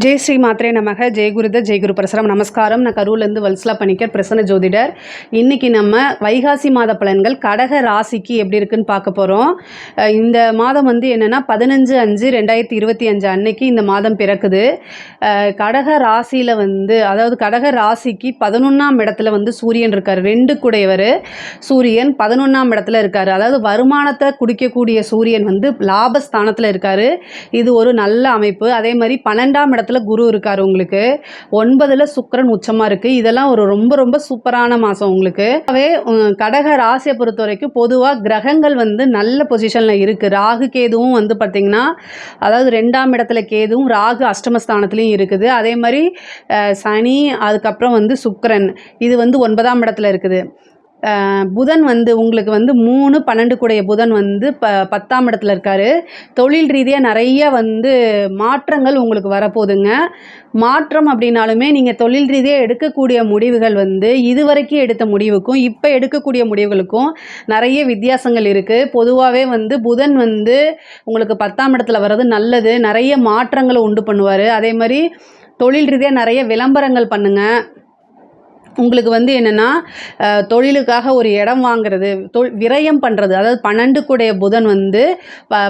ஜெய் ஸ்ரீ மாத்ரே நமக. ஜெய் குருத ஜெய் குரு பரசுராம். நமஸ்காரம். நான் கரூர்லேருந்து வல்சலா பணிக்கர், பிரசன்ன ஜோதிடர். இன்றைக்கி நம்ம வைகாசி மாத பலன்கள் கடக ராசிக்கு எப்படி இருக்குன்னு பார்க்க போகிறோம். இந்த மாதம் வந்து என்னென்னா 15/5/2025 அன்னைக்கு இந்த மாதம் பிறக்குது. கடக ராசியில் வந்து, அதாவது கடக ராசிக்கு 11ஆம் இடத்துல வந்து சூரியன் இருக்கார். 2 கூடையவர் சூரியன் 11ஆம் இடத்துல இருக்கார். அதாவது வருமானத்தை குடிக்கக்கூடிய சூரியன் வந்து லாபஸ்தானத்தில் இருக்கார். இது ஒரு நல்ல அமைப்பு. அதே மாதிரி 12ஆம் இடத்துல குரு இருக்கார். உங்களுக்கு 9ல் சுக்கிரன் உச்சமாக இருக்குது. இதெல்லாம் ஒரு ரொம்ப ரொம்ப சூப்பரான மாதம் உங்களுக்கு. கடக ராசியை பொறுத்த வரைக்கும் பொதுவாக கிரகங்கள் வந்து நல்ல பொசிஷனில் இருக்குது. ராகு கேதுவும் வந்து பார்த்திங்கன்னா, அதாவது 2ஆம் இடத்துல கேதுவும், ராகு அஷ்டமஸ்தானத்துலேயும் இருக்குது. அதே மாதிரி சனி, அதுக்கப்புறம் வந்து சுக்கிரன், இது வந்து 9ஆம் இடத்துல இருக்குது. புதன் வந்து உங்களுக்கு வந்து 3, 12 கூடைய புதன் வந்து 10ஆம் இடத்துல இருக்கார். தொழில் ரீதியாக நிறைய வந்து மாற்றங்கள் உங்களுக்கு வரப்போகுதுங்க. மாற்றம் அப்படின்னாலுமே நீங்கள் தொழில் ரீதியாக எடுக்கக்கூடிய முடிவுகள் வந்து இதுவரைக்கும் எடுத்த முடிவுக்கும் இப்போ எடுக்கக்கூடிய முடிவுகளுக்கும் நிறைய வித்தியாசங்கள் இருக்குது. பொதுவாகவே வந்து புதன் வந்து உங்களுக்கு 10ஆம் இடத்துல வர்றது நல்லது. நிறைய மாற்றங்களை உண்டு பண்ணுவார். அதே மாதிரி தொழில் ரீதியாக நிறைய விளம்பரங்கள் பண்ணுங்கள். உங்களுக்கு வந்து என்னென்னா, தொழிலுக்காக ஒரு இடம் வாங்கிறது, விரயம் பண்ணுறது. அதாவது 12 கூடைய புதன் வந்து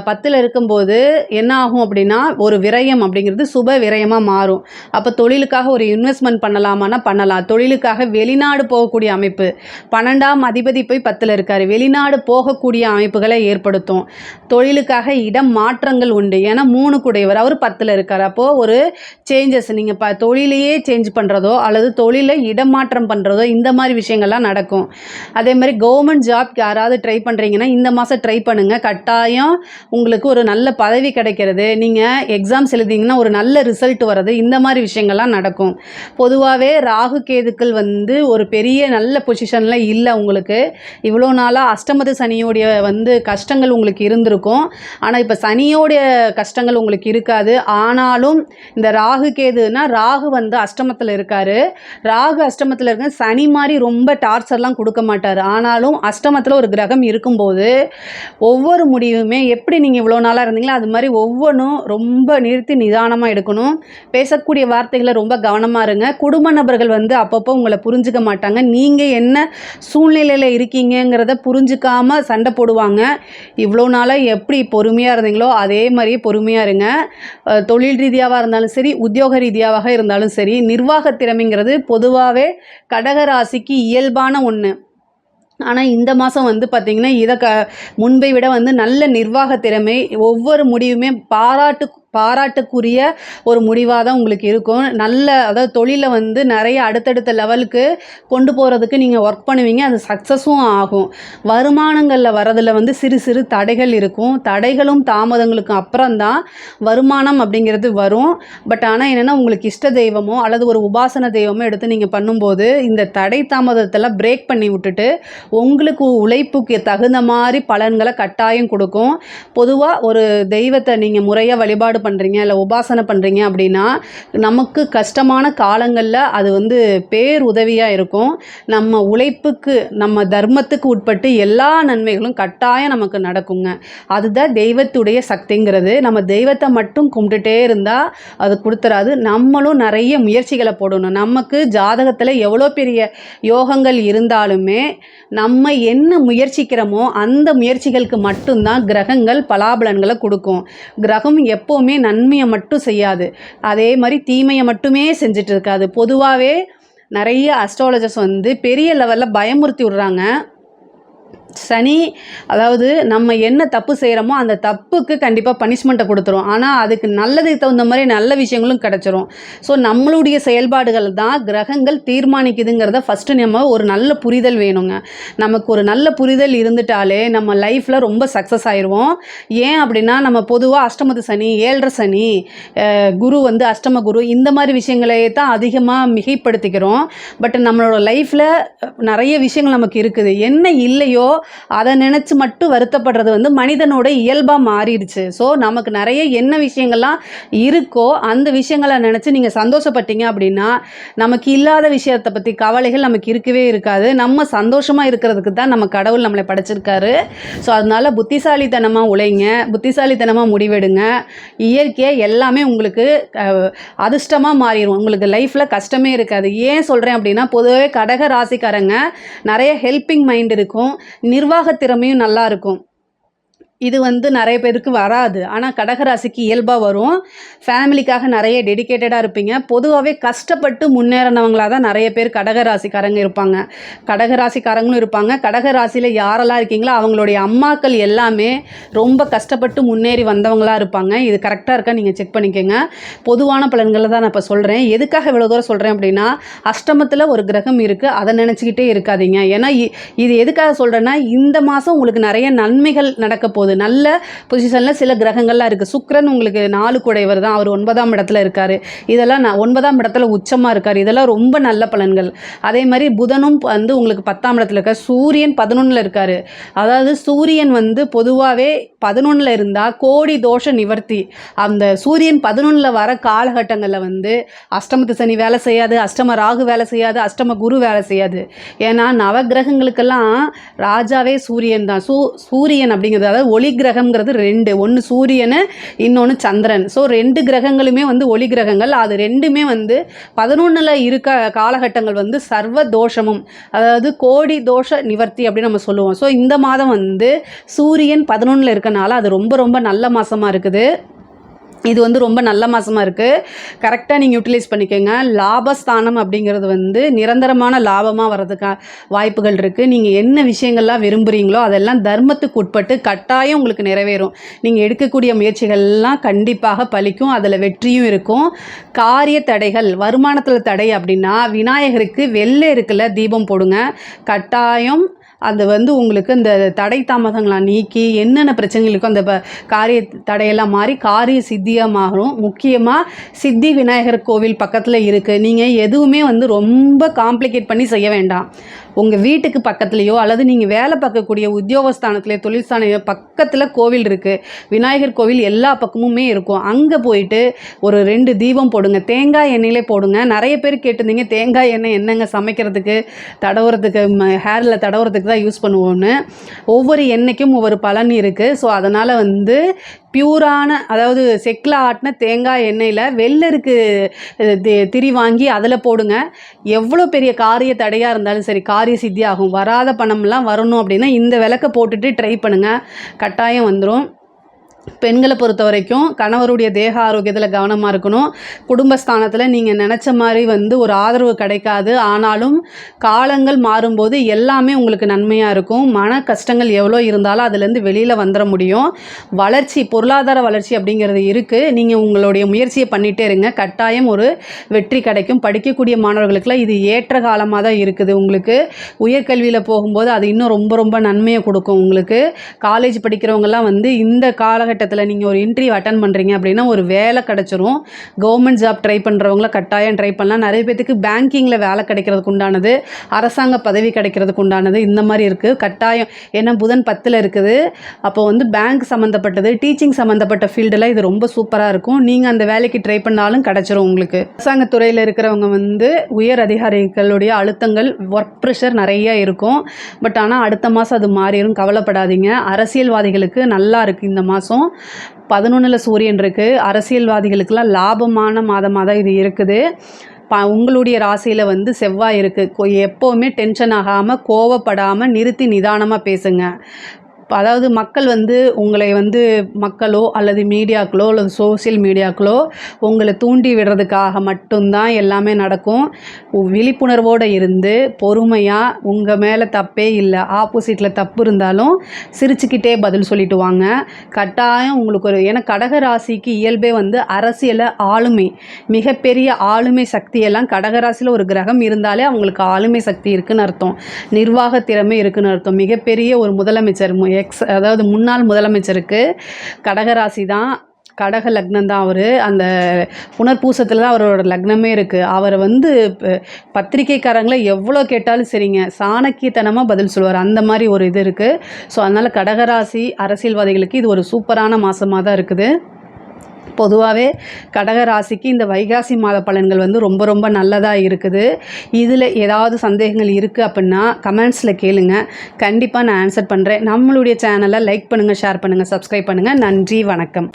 10ல் இருக்கும்போது என்ன ஆகும் அப்படின்னா, ஒரு விரயம் அப்படிங்கிறது சுப விரயமாக மாறும். அப்போ தொழிலுக்காக ஒரு இன்வெஸ்ட்மெண்ட் பண்ணலாமான்னா பண்ணலாம். தொழிலுக்காக வெளிநாடு போகக்கூடிய அமைப்பு, 12ஆம் அதிபதி போய் 10ல் இருக்கார். வெளிநாடு போகக்கூடிய அமைப்புகளை ஏற்படுத்தும். தொழிலுக்காக இடம் மாற்றங்கள் உண்டு. ஏன்னா 3 கூடையவர், அவர் 10ல் இருக்கார். அப்போது ஒரு சேஞ்சஸ், நீங்கள் தொழிலையே சேஞ்ச் பண்ணுறதோ அல்லது தொழிலை இடமாற்றம் பண்ணுறதோ இந்த மாதிரி விஷயங்கள்லாம் நடக்கும். அதே மாதிரி கவர்மெண்ட் ஜாப்க்கு யாராவது ட்ரை பண்ணுறீங்கன்னா இந்த மாதம் ட்ரை பண்ணுங்கள். கட்டாயம் உங்களுக்கு ஒரு நல்ல பதவி கிடைக்கிறது. நீங்கள் எக்ஸாம்ஸ் எழுதிங்கன்னா ஒரு நல்ல ரிசல்ட் வர்றது, இந்த மாதிரி விஷயங்கள்லாம் நடக்கும். பொதுவாகவே ராகு கேதுக்கள் வந்து ஒரு பெரிய நல்ல பொசிஷனில் இல்லை. உங்களுக்கு இவ்வளோ நாளாக அஷ்டமத்து சனியோடைய வந்து கஷ்டங்கள் உங்களுக்கு இருந்திருக்கும். ஆனால் இப்போ சனியோடைய கஷ்டங்கள் உங்களுக்கு இருக்காது. ஆனாலும் இந்த ராகு கேதுன்னா, ராகு வந்து அஷ்டமத்தில் இருக்கார். ராகு அஷ்டமத்தில் இருக்க, சனி மாதிரி ரொம்ப டார்ச்சர்லாம் கொடுக்க மாட்டார். ஆனாலும் அஷ்டமத்தில் ஒரு கிரகம் இருக்கும்போது ஒவ்வொரு முடிவுமே எப்படி நீங்கள் இவ்வளோ நாளாக இருந்தீங்களோ அது மாதிரி ஒவ்வொன்றும் ரொம்ப நிறுத்தி நிதானமாக எடுக்கணும். பேசக்கூடிய வார்த்தைகளை ரொம்ப கவனமாக இருங்க. குடும்ப நபர்கள் வந்து அப்பப்போ உங்களை புரிஞ்சுக்க மாட்டாங்க. நீங்கள் என்ன சூழ்நிலையில் இருக்கீங்கிறத புரிஞ்சுக்காமல் சண்டை போடுவாங்க. இவ்வளோ நாளாக எப்படி பொறுமையாக இருந்தீங்களோ அதே மாதிரியே பொறுமையாக இருங்க. தொழில் ரீதியாக இருந்தாலும் சரி, உத்தியோக ரீதியாக இருந்தாலும் சரி, நிர்வாக திறமைங்கிறது பொதுவாகவே கடகராசிக்கு இயல்பான ஒன்று. ஆனால் இந்த மாதம் வந்து பார்த்திங்கன்னா, இதை முன்பை விட வந்து நல்ல நிர்வாக திறமை, ஒவ்வொரு முடிவுமே பாராட்டுக்குரிய ஒரு முடிவாக தான் உங்களுக்கு இருக்கும். நல்ல, அதாவது தொழிலை வந்து நிறைய அடுத்தடுத்த லெவலுக்கு கொண்டு போகிறதுக்கு நீங்கள் ஒர்க் பண்ணுவீங்க. அது சக்ஸஸும் ஆகும். வருமானங்களில் வரதில் வந்து சிறு சிறு தடைகள் இருக்கும். தடைகளும் தாமதங்களுக்கும் அப்புறம்தான் வருமானம் அப்படிங்கிறது வரும். பட் ஆனால் என்னென்னா, உங்களுக்கு இஷ்ட தெய்வமோ அல்லது ஒரு உபாசன தெய்வமோ எடுத்து நீங்கள் பண்ணும்போது இந்த தடை தாமதத்தெல்லாம் பிரேக் பண்ணி விட்டுட்டு உங்களுக்கு உழைப்புக்கு தகுந்த மாதிரி பலன்களை கட்டாயம் கொடுக்கும். பொதுவாக ஒரு தெய்வத்தை நீங்கள் முறையாக வழிபாடு பண்ணுறீங்க இல்லை உபாசனை பண்ணுறீங்க அப்படின்னா, நமக்கு கஷ்டமான காலங்களில் அது வந்து பேர் உதவியாக இருக்கும். நம்ம உழைப்புக்கு, நம்ம தர்மத்துக்கு உட்பட்டு எல்லா நன்மைகளும் கட்டாயம் நமக்கு நடக்குங்க. அதுதான் தெய்வத்துடைய சக்திங்கிறது. நம்ம தெய்வத்தை மட்டும் கும்பிட்டுட்டே இருந்தால் அது கொடுத்துறாது. நம்மளும் நிறைய முயற்சிகளை போடணும். நமக்கு ஜாதகத்தில் எவ்வளோ பெரிய யோகங்கள் இருந்தாலுமே நம்ம என்ன முயற்சிக்கிறோமோ அந்த முயற்சிகளுக்கு மட்டும்தான் கிரகங்கள் பலாபலன்களை கொடுக்கும். கிரகம் எப்போவுமே நன்மையை மட்டும் செய்யாது, அதே மாதிரி தீமையை மட்டுமே செஞ்சுட்டு இருக்காது. பொதுவாகவே நிறைய அஸ்ட்ராலஜர்ஸ் வந்து பெரிய லெவலில் பயமுறுத்தி விடுறாங்க. சனி, அதாவது நம்ம என்ன தப்பு செய்கிறோமோ அந்த தப்புக்கு கண்டிப்பாக பனிஷ்மெண்ட்டை கொடுத்துரும். ஆனால் அதுக்கு நல்லதுக்கு தகுந்த மாதிரி நல்ல விஷயங்களும் கிடச்சிரும். ஸோ நம்மளுடைய செயல்பாடுகள் தான் கிரகங்கள் தீர்மானிக்குதுங்கிறத ஃபஸ்ட்டு நம்ம ஒரு நல்ல புரிதல் வேணுங்க. நமக்கு ஒரு நல்ல புரிதல் இருந்துட்டாலே நம்ம லைஃப்பில் ரொம்ப சக்ஸஸ் ஆயிடுவோம். ஏன் அப்படின்னா, நம்ம பொதுவாக அஷ்டமத்து சனி, 7.5 சனி, குரு வந்து அஷ்டம குரு, இந்த மாதிரி விஷயங்களையே தான் அதிகமாக மிகைப்படுத்திக்கிறோம். பட் நம்மளோட லைஃப்பில் நிறைய விஷயங்கள் நமக்கு இருக்குது. என்ன இல்லையோ அதை நினச்சி மட்டும் வருத்தப்படுறது வந்து மனிதனோட இயல்பாக மாறிடுச்சு. ஸோ நமக்கு நிறைய என்ன விஷயங்கள்லாம் இருக்கோ அந்த விஷயங்களை நினச்சி நீங்கள் சந்தோஷப்பட்டீங்க அப்படின்னா நமக்கு இல்லாத விஷயத்தை பற்றி கவலைகள் நமக்கு இருக்கவே இருக்காது. நம்ம சந்தோஷமாக இருக்கிறதுக்கு தான் நம்ம கடவுள் நம்மளை படைச்சிருக்காரு. ஸோ அதனால் புத்திசாலித்தனமாக உழைங்க, புத்திசாலித்தனமாக முடிவெடுங்க. இயற்கையாக எல்லாமே உங்களுக்கு அதிர்ஷ்டமாக மாறிடும். உங்களுக்கு லைஃப்பில் கஷ்டமே இருக்காது. ஏன் சொல்கிறேன் அப்படின்னா பொதுவாகவே கடக ராசிக்காரங்க நிறைய ஹெல்பிங் மைண்ட் இருக்கும், நிர்வாக திறமையும் நல்லா இருக்கும். இது வந்து நிறைய பேருக்கு வராது. ஆனால் கடகராசிக்கு இயல்பாக வரும். ஃபேமிலிக்காக நிறைய டெடிக்கேட்டடாக இருப்பீங்க. பொதுவாகவே கஷ்டப்பட்டு முன்னேறினவங்களாக தான் நிறைய பேர் கடகராசிக்காரங்க இருப்பாங்க. கடகராசிக்காரங்களும் இருப்பாங்க. கடகராசியில் யாரெல்லாம் இருக்கீங்களோ அவங்களுடைய அம்மாக்கள் எல்லாமே ரொம்ப கஷ்டப்பட்டு முன்னேறி வந்தவங்களாக இருப்பாங்க. இது கரெக்டாக இருக்கா நீங்கள் செக் பண்ணிக்கோங்க. பொதுவான பலன்களை தான் நான் இப்போ சொல்கிறேன். எதுக்காக இவ்வளோ தூரம் சொல்கிறேன் அப்படின்னா அஷ்டமத்தில் ஒரு கிரகம் இருக்குது, அதை நினச்சிக்கிட்டே இருக்காதீங்க. ஏன்னா இது எதுக்காக சொல்கிறேன்னா இந்த மாதம் உங்களுக்கு நிறைய நன்மைகள் நடக்க போகுது. நல்ல பொசிஷனில் சில கிரகங்கள்லாம் இருக்குது. சுக்கிரன் உங்களுக்கு 4 கூடையவர் தான், அவர் 9ஆம் இடத்துல இருக்கார். இதெல்லாம் 9ஆம் இடத்துல உச்சமாக இருக்கார். இதெல்லாம் ரொம்ப நல்ல பலன்கள். அதே மாதிரி புதனும் வந்து உங்களுக்கு 10ஆம் இடத்துல இருக்கார். சூரியன் 11ல் இருக்கார். அதாவது சூரியன் வந்து பொதுவாகவே 11ல் இருந்தால் கோடி தோஷ நிவர்த்தி. அந்த சூரியன் 11ல் வர காலகட்டங்களில் வந்து அஷ்டமத்து சனி வேலை செய்யாது, அஷ்டம ராகு வேலை செய்யாது, அஷ்டம குரு வேலை செய்யாது. ஏன்னா நவகிரகங்களுக்கெல்லாம் ராஜாவே சூரியன் தான். சூரியன் அப்படிங்கிறது அதாவது ஒளி கிரகம்ங்கிறது 2, ஒன்று சூரியன், இன்னொன்று சந்திரன். ஸோ 2 கிரகங்களுமே வந்து ஒளி கிரகங்கள். அது ரெண்டுமே வந்து 11ல் இருக்க காலகட்டங்கள் வந்து சர்வ தோஷமும், அதாவது கோடி தோஷ நிவர்த்தி அப்படின்னு நம்ம சொல்லுவோம். ஸோ இந்த மாதம் வந்து சூரியன் 11ல் இருக்கனால அது ரொம்ப ரொம்ப நல்ல மாதமாக இருக்குது. இது வந்து ரொம்ப நல்ல மாதமாக இருக்குது. கரெக்டாக நீங்கள் யூட்டிலைஸ் பண்ணிக்கோங்க. லாபஸ்தானம் அப்படிங்கிறது வந்து நிரந்தரமான லாபமாக வர்றதுக்கு வாய்ப்புகள் இருக்குது. நீங்கள் என்ன விஷயங்கள்லாம் விரும்புகிறீங்களோ அதெல்லாம் தர்மத்துக்கு உட்பட்டு கட்டாயம் உங்களுக்கு நிறைவேறும். நீங்கள் எடுக்கக்கூடிய முயற்சிகள்லாம் கண்டிப்பாக பலிக்கும், அதில் வெற்றியும் இருக்கும். காரிய தடைகள், வருமானத்தில் தடை அப்படின்னா விநாயகருக்கு வெள்ளை இருக்குல்ல தீபம் போடுங்க. கட்டாயம் அது வந்து உங்களுக்கு இந்த தடை தாமதங்களாக நீக்கி என்னென்ன பிரச்சனைகளுக்கும் அந்த காரிய தடையெல்லாம் மாறி காரிய சித்தியாக மாறும். முக்கியமாக சித்தி விநாயகர் கோவில் பக்கத்தில் இருக்குது. நீங்கள் எதுவுமே வந்து ரொம்ப காம்ப்ளிகேட் பண்ணி செய்ய வேண்டாம். உங்கள் வீட்டுக்கு பக்கத்துலேயோ அல்லது நீங்கள் வேலை பார்க்கக்கூடிய உத்தியோகஸ்தானத்துலேயோ தொழில் ஸ்தானம் பக்கத்தில் கோவில் இருக்குது. விநாயகர் கோவில் எல்லா பக்கமுமே இருக்கும். அங்கே போயிட்டு ஒரு 2 தீபம் போடுங்க. தேங்காய் எண்ணெயிலே போடுங்க. நிறைய பேர் கேட்டிருந்தீங்க தேங்காய் எண்ணெய் என்னங்க சமைக்கிறதுக்கு, தடவுறதுக்கு, ஹேரில் தடவுறதுக்கு தான் யூஸ் பண்ணுவோன்னு. ஒவ்வொரு எண்ணெய்க்கும் ஒவ்வொரு பலன் இருக்குது. ஸோ அதனால் வந்து பியூரான, அதாவது செக்கில் ஆட்டின தேங்காய் எண்ணெயில் வெள்ளருக்கு திரி வாங்கி அதில் போடுங்க. எவ்வளோ பெரிய காரிய தடையாக இருந்தாலும் சரி காரிய சித்தி ஆகும். வராத பணம்லாம் வரணும் அப்படின்னா இந்த விளக்கை போட்டுட்டு ட்ரை பண்ணுங்கள், கட்டாயம் வந்துடும். பெண்களை பொறுத்த வரைக்கும் கணவருடைய தேக ஆரோக்கியத்தில் கவனமாக இருக்கணும். குடும்பஸ்தானத்தில் நீங்கள் நினச்ச மாதிரி வந்து ஒரு ஆதரவு கிடைக்காது. ஆனாலும் காலங்கள் மாறும்போது எல்லாமே உங்களுக்கு நன்மையாக இருக்கும். மன கஷ்டங்கள் எவ்வளோ இருந்தாலும் அதுலேருந்து வெளியில் வந்துட முடியும். வளர்ச்சி, பொருளாதார வளர்ச்சி அப்படிங்கிறது இருக்குது. நீங்கள் உங்களுடைய முயற்சியை பண்ணிகிட்டே இருங்க, கட்டாயம் ஒரு வெற்றி கிடைக்கும். படிக்கக்கூடிய மாணவர்களுக்கெல்லாம் இது ஏற்ற காலமாக தான் இருக்குது. உங்களுக்கு உயர்கல்வியில் போகும்போது அது இன்னும் ரொம்ப ரொம்ப நன்மையை கொடுக்கும். உங்களுக்கு காலேஜ் படிக்கிறவங்கெல்லாம் வந்து இந்த காலகட்டத்தில் நீங்கள் ஒரு இன்டர்வியூ அட்டன் பண்ணுறீங்க அப்படின்னா ஒரு வேலை கிடச்சிரும். கவர்மெண்ட் ஜாப் ட்ரை பண்ணுறவங்கள கட்டாயம் ட்ரை பண்ணலாம். நிறைய பேத்துக்கு பேங்கிங்கில் வேலை கிடைக்கிறதுக்கு உண்டானது, அரசாங்க பதவி கிடைக்கிறதுக்கு உண்டானது இந்த மாதிரி இருக்குது கட்டாயம். ஏன்னா புதன் 10ல் இருக்குது. அப்போ வந்து பேங்க் சம்மந்தப்பட்டது, டீச்சிங் சம்மந்தப்பட்ட ஃபீல்டில் இது ரொம்ப சூப்பராக இருக்கும். நீங்கள் அந்த வேலைக்கு ட்ரை பண்ணாலும் கிடச்சிரும் உங்களுக்கு. அரசாங்கத்துறையில் இருக்கிறவங்க வந்து உயர் அதிகாரிகளுடைய அழுத்தங்கள், ஒர்க் ப்ரெஷர் நிறைய இருக்கும். பட் ஆனால் அடுத்த மாதம் அது மாறிடும், கவலைப்படாதீங்க. அரசியல்வாதிகளுக்கு நல்லா இருக்குது இந்த மாதம். 11ல் சூரியன் இருக்குது. அரசியல்வாதிகளுக்கெல்லாம் லாபமான மாதமாக தான் இது இருக்குது. உங்களுடைய ராசியில் வந்து செவ்வாய் இருக்குது. எப்போவுமே டென்ஷன் ஆகாமல், கோவப்படாமல், நிறுத்தி நிதானமாக பேசுங்க. அதாவது மக்கள் வந்து உங்களை வந்து மக்களோ அல்லது மீடியாக்களோ அல்லது சோசியல் மீடியாக்களோ உங்களை தூண்டி விடுறதுக்காக மட்டும்தான் எல்லாமே நடக்கும். விழிப்புணர்வோடு இருந்து பொறுமையாக, உங்கள் மேலே தப்பே இல்லை, ஆப்போசிட்டில் தப்பு இருந்தாலும் சிரிச்சுக்கிட்டே பதில் சொல்லிட்டு வாங்க. கட்டாயம் உங்களுக்கு ஒரு, ஏன்னா கடகராசிக்கு இயல்பே வந்து அரசியலை ஆளுமை, மிகப்பெரிய ஆளுமை சக்தியெல்லாம் கடகராசியில் ஒரு கிரகம் இருந்தாலே அவங்களுக்கு ஆளுமை சக்தி இருக்குதுன்னு அர்த்தம், நிர்வாக திறமை இருக்குதுன்னு அர்த்தம். மிகப்பெரிய ஒரு முதலமைச்சர், அதாவது முன்னாள் முதலமைச்சருக்கு கடகராசி தான் கடக லக்னம் தான் அவர். அந்த புனர்பூசத்தில் தான் அவரோட லக்னமே இருக்குது. அவர் வந்து பத்திரிக்கைக்காரங்களை எவ்வளோ கேட்டாலும் சரிங்க, சாணக்கியத்தனமாக பதில் சொல்லுவார். அந்த மாதிரி ஒரு இது இருக்குது. ஸோ அதனால் கடகராசி அரசியல்வாதிகளுக்கு இது ஒரு சூப்பரான மாதமாக தான் இருக்குது. பொதுவாகவே கடகராசிக்கு இந்த வைகாசி மாத பலன்கள் வந்து ரொம்ப ரொம்ப நல்லதாக இருக்குது. இதில் ஏதாவது சந்தேகங்கள் இருக்குது அப்படின்னா கமெண்ட்ஸில் கேளுங்க, கண்டிப்பாக நான் ஆன்சர் பண்ணுறேன். நம்மளுடைய சேனலை லைக் பண்ணுங்கள், ஷேர் பண்ணுங்கள், சப்ஸ்கிரைப் பண்ணுங்கள். நன்றி, வணக்கம்.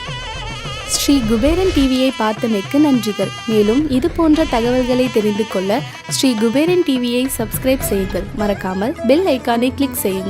ஸ்ரீ குபேரன் டிவியை பார்த்தமைக்கு நன்றிகள். மேலும் இது போன்ற தகவல்களை தெரிந்து கொள்ள ஸ்ரீ குபேரன் டிவியை சப்ஸ்கிரைப் செய்யுங்கள். மறக்காமல் பெல் ஐக்கானை கிளிக் செய்யுங்கள்.